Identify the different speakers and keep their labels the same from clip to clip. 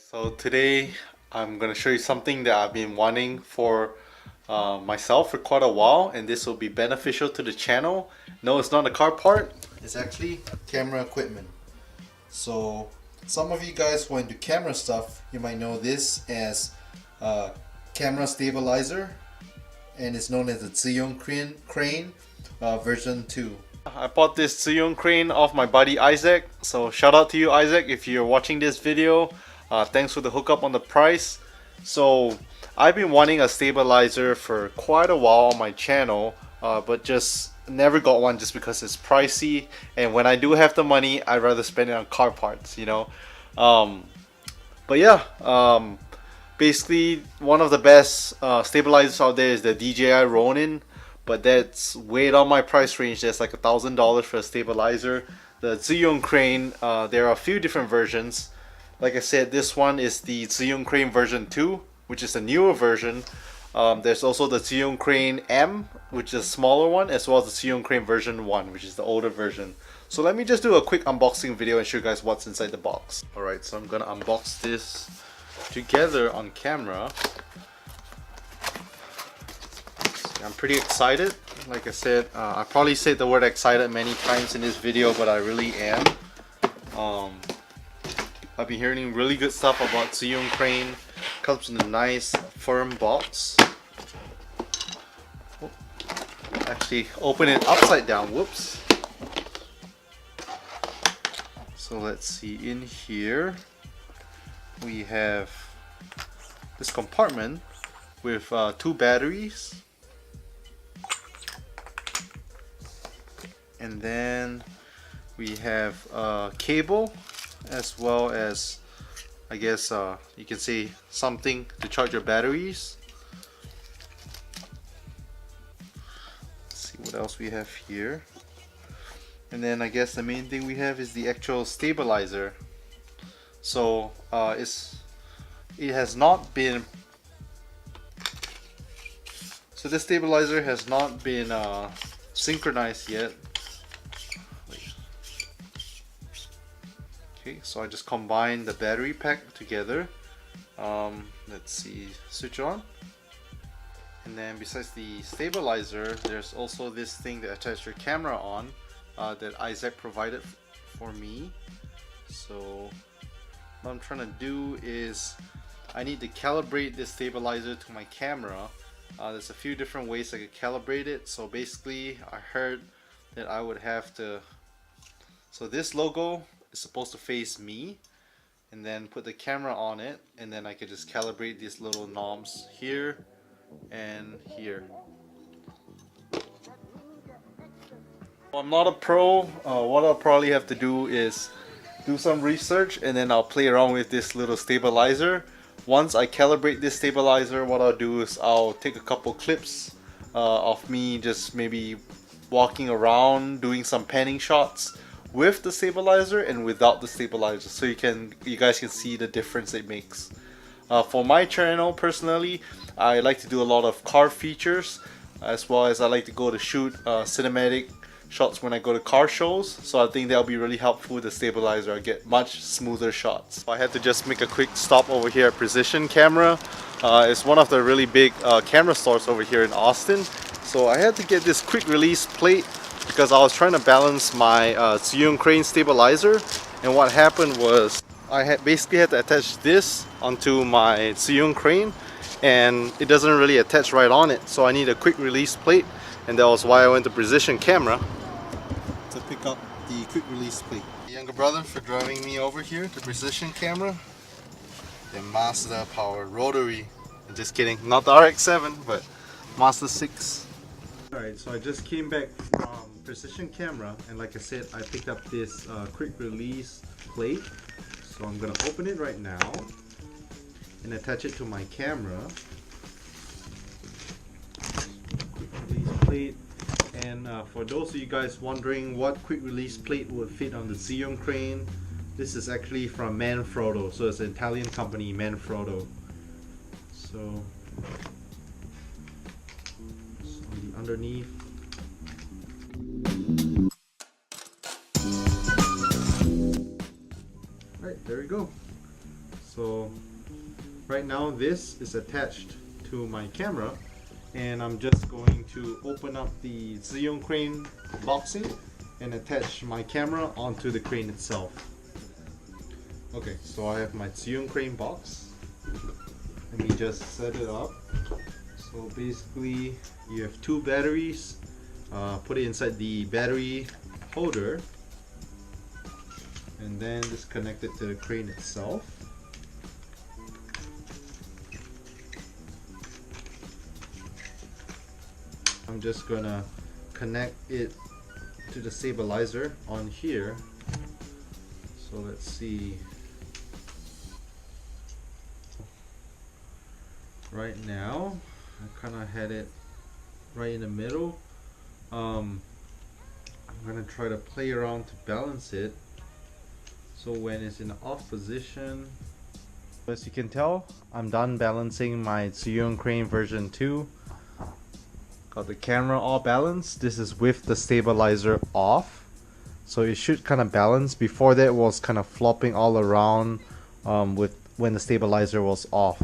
Speaker 1: So today I'm going to show you something that I've been wanting for myself for quite a while, and this will be beneficial to the channel. No, it's not a car part. It's actually camera equipment. So some of you guys who are into camera stuff, you might know this as a camera stabilizer, and it's known as the Zhiyun Crane version 2. I bought this Zhiyun Crane off my buddy Isaac, so shout out to you Isaac if you're watching this video. Thanks for the hookup on the price. So I've been wanting a stabilizer for quite a while on my channel, but just never got one just because it's pricey, and when I do have the money I'd rather spend it on car parts, you know. But yeah, basically one of the best stabilizers out there is the DJI Ronin, but that's way on my price range. That's like $1,000 for a stabilizer. The Zhiyun Crane, there are a few different versions. Like I said, this one is the Zhiyun Crane version 2, which is a newer version. There's also the Zhiyun Crane M, which is a smaller one, as well as the Zhiyun Crane version 1, which is the older version. So let me just do a quick unboxing video and show you guys what's inside the box. Alright, so I'm gonna unbox this together on camera. I'm pretty excited. Like I said, I probably said the word excited many times in this video, but I really am. I've been hearing really good stuff about Zhiyun Crane. Comes in a nice firm box. Actually, open it upside down. Whoops. So let's see, in here we have this compartment with 2 batteries, and then we have a cable, as well as, I guess you can say, something to charge your batteries. Let's see what else we have here. And then I guess the main thing we have is the actual stabilizer. So it has not been, so this stabilizer has not been synchronized yet. Okay, so I just combined the battery pack together. Let's see, switch on. And then besides the stabilizer, there's also this thing that attaches your camera on, that Isaac provided for me. So what I'm trying to do is I need to calibrate this stabilizer to my camera. There's a few different ways I could calibrate it. So basically I heard that I would have to, so this logo is supposed to face me, and then put the camera on it, and then I could just calibrate these little knobs here and here. I'm not a pro. What I'll probably have to do is do some research, and then I'll play around with this little stabilizer. Once I calibrate this stabilizer, what I'll do is I'll take a couple clips of me just maybe walking around doing some panning shots with the stabilizer and without the stabilizer, so you guys can see the difference it makes. For my channel personally, I like to do a lot of car features, as well as I like to go to shoot cinematic shots when I go to car shows. So I think that'll be really helpful with the stabilizer. I get much smoother shots. I had to just make a quick stop over here at Precision Camera. It's one of the really big camera stores over here in Austin. So I had to get this quick release plate because I was trying to balance my Zhiyun Crane stabilizer, and what happened was I basically had to attach this onto my Zhiyun Crane, and it doesn't really attach right on it, so I need a quick release plate, and that was why I went to Precision Camera to pick up the quick release plate. The younger brother for driving me over here to Precision Camera. The Mazda Power Rotary. Just kidding, not the RX-7, but Mazda 6. Alright, so I just came back from Precision Camera, and like I said, I picked up this quick release plate. So I'm gonna open it right now and attach it to my camera. Quick release plate. And for those of you guys wondering what quick release plate would fit on the Zhiyun Crane, this is actually from Manfrotto. So it's an Italian company, Manfrotto. So on the underneath. Alright, there we go. So right now this is attached to my camera, and I'm just going to open up the Zhiyun Crane boxing and attach my camera onto the crane itself. Okay, so I have my Zhiyun Crane box. Let me just set it up. So basically you have two batteries. Put it inside the battery holder and then just connect it to the crane itself. I'm just gonna connect it to the stabilizer on here. So let's see. Right now I kind of had it right in the middle. I'm gonna try to play around to balance it, so when it's in the off position. As you can tell, I'm done balancing my Zhiyun Crane version 2. Got the camera all balanced. This is with the stabilizer off, so it should kind of balance. Before that was kind of flopping all around with when the stabilizer was off.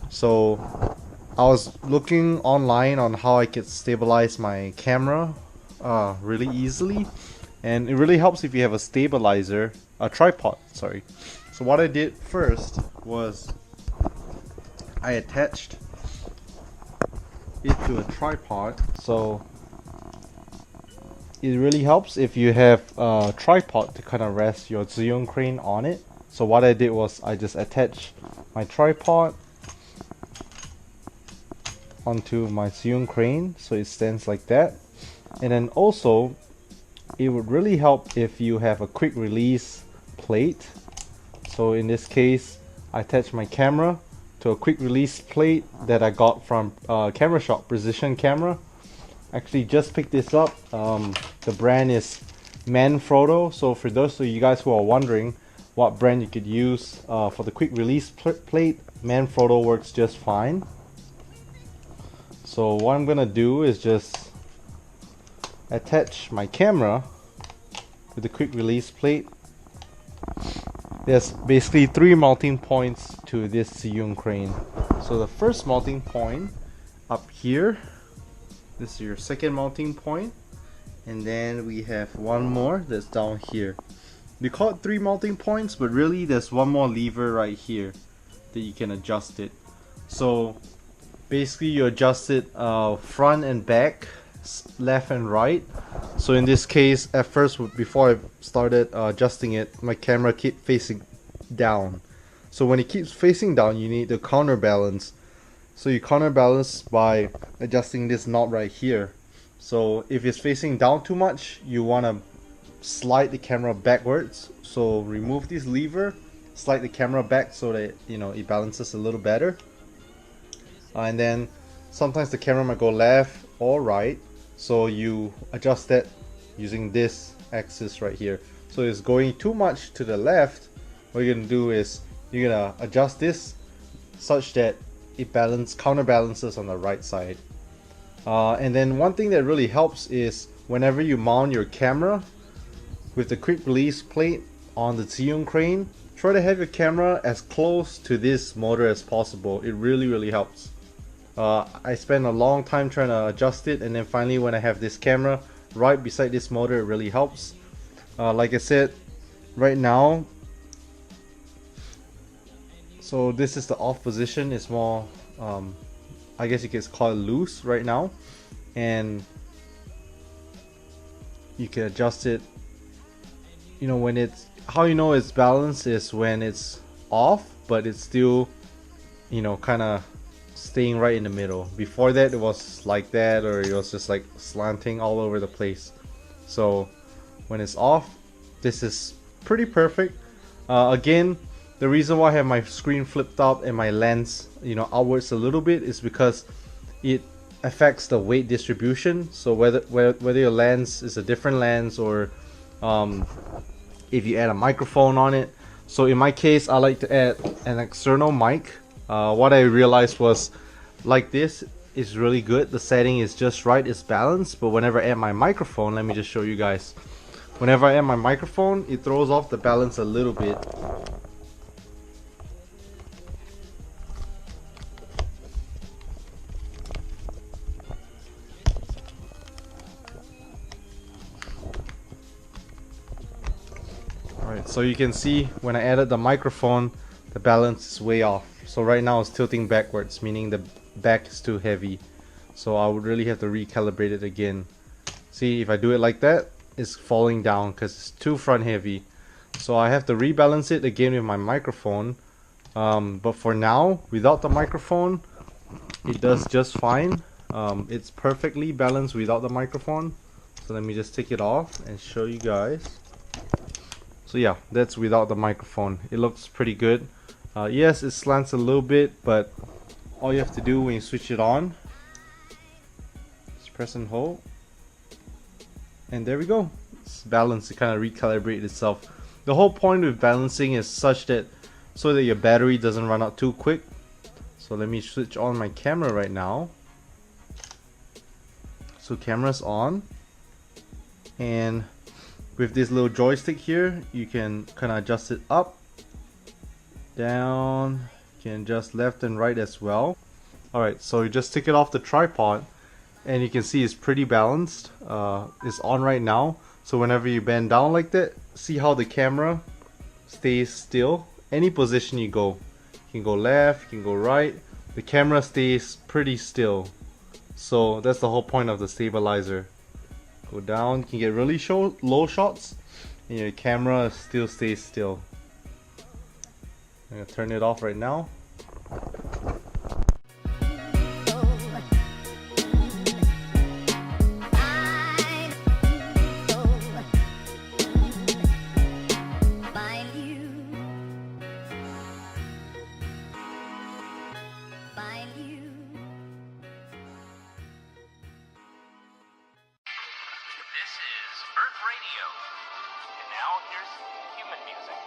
Speaker 1: So I was looking online on how I could stabilize my camera really easily, and it really helps if you have a tripod, sorry. So what I did first was I attached it to a tripod. So it really helps if you have a tripod to kind of rest your Zhiyun Crane on it. So what I did was I just attached my tripod onto my Zhiyun Crane so it stands like that. And then also it would really help if you have a quick release plate. So in this case I attached my camera to a quick release plate that I got from Camera Shop, Precision Camera. Actually just picked this up. The brand is Manfrotto. So for those of you guys who are wondering what brand you could use for the quick release plate, Manfrotto works just fine. So what I'm gonna do is just attach my camera with the quick release plate. There's basically 3 mounting points to this Zhiyun Crane. So the first mounting point up here, this is your second mounting point, and then we have one more that's down here. We call it 3 mounting points, but really there's one more lever right here that you can adjust it. So basically you adjust it front and back, left and right. So in this case, at first before I started adjusting it, my camera kept facing down. So when it keeps facing down, you need to counterbalance. So you counterbalance by adjusting this knob right here. So if it's facing down too much, you want to slide the camera backwards. So remove this lever, slide the camera back so that it balances a little better. And then sometimes the camera might go left or right, so you adjust that using this axis right here. So it's going too much to the left, what you're gonna do is you're gonna adjust this such that it counterbalances on the right side. And then one thing that really helps is whenever you mount your camera with the quick release plate on the Zhiyun Crane, try to have your camera as close to this motor as possible. It really helps. I spent a long time trying to adjust it, and then finally when I have this camera right beside this motor, it really helps. Like I said, right now, so this is the off position. It's more, I guess you could call it loose right now, and you can adjust it. When it's, how you know it's balanced is when it's off, but it's still, kind of staying right in the middle. Before that it was like that, or it was just like slanting all over the place. So when it's off, this is pretty perfect. Again, the reason why I have my screen flipped up and my lens outwards a little bit is because it affects the weight distribution. So whether your lens is a different lens, or if you add a microphone on it. So in my case, I like to add an external mic. What I realized was, like, this is really good. The setting is just right, it's balanced. But whenever I add my microphone, let me just show you guys. Whenever I add my microphone, it throws off the balance a little bit. Alright, so you can see when I added the microphone, the balance is way off. So right now it's tilting backwards, meaning the back is too heavy. So I would really have to recalibrate it again. See, if I do it like that, it's falling down because it's too front heavy. So I have to rebalance it again with my microphone. But for now, without the microphone, it does just fine. It's perfectly balanced without the microphone. So let me just take it off and show you guys. So yeah, that's without the microphone. It looks pretty good. Yes, it slants a little bit, but all you have to do when you switch it on is press and hold. And there we go. It's balanced. It kind of recalibrated itself. The whole point with balancing is such that so that your battery doesn't run out too quick. So let me switch on my camera right now. So camera's on, and with this little joystick here, you can kind of adjust it up, down, you can adjust left and right as well. Alright, so you just take it off the tripod and you can see it's pretty balanced. It's on right now, so whenever you bend down like that, see how the camera stays still. Any position you go, you can go left, you can go right, the camera stays pretty still. So that's the whole point of the stabilizer. Go down, you can get really low shots and your camera still stays still. I'm gonna turn it off right now.
Speaker 2: This is Earth Radio. And now here's human music.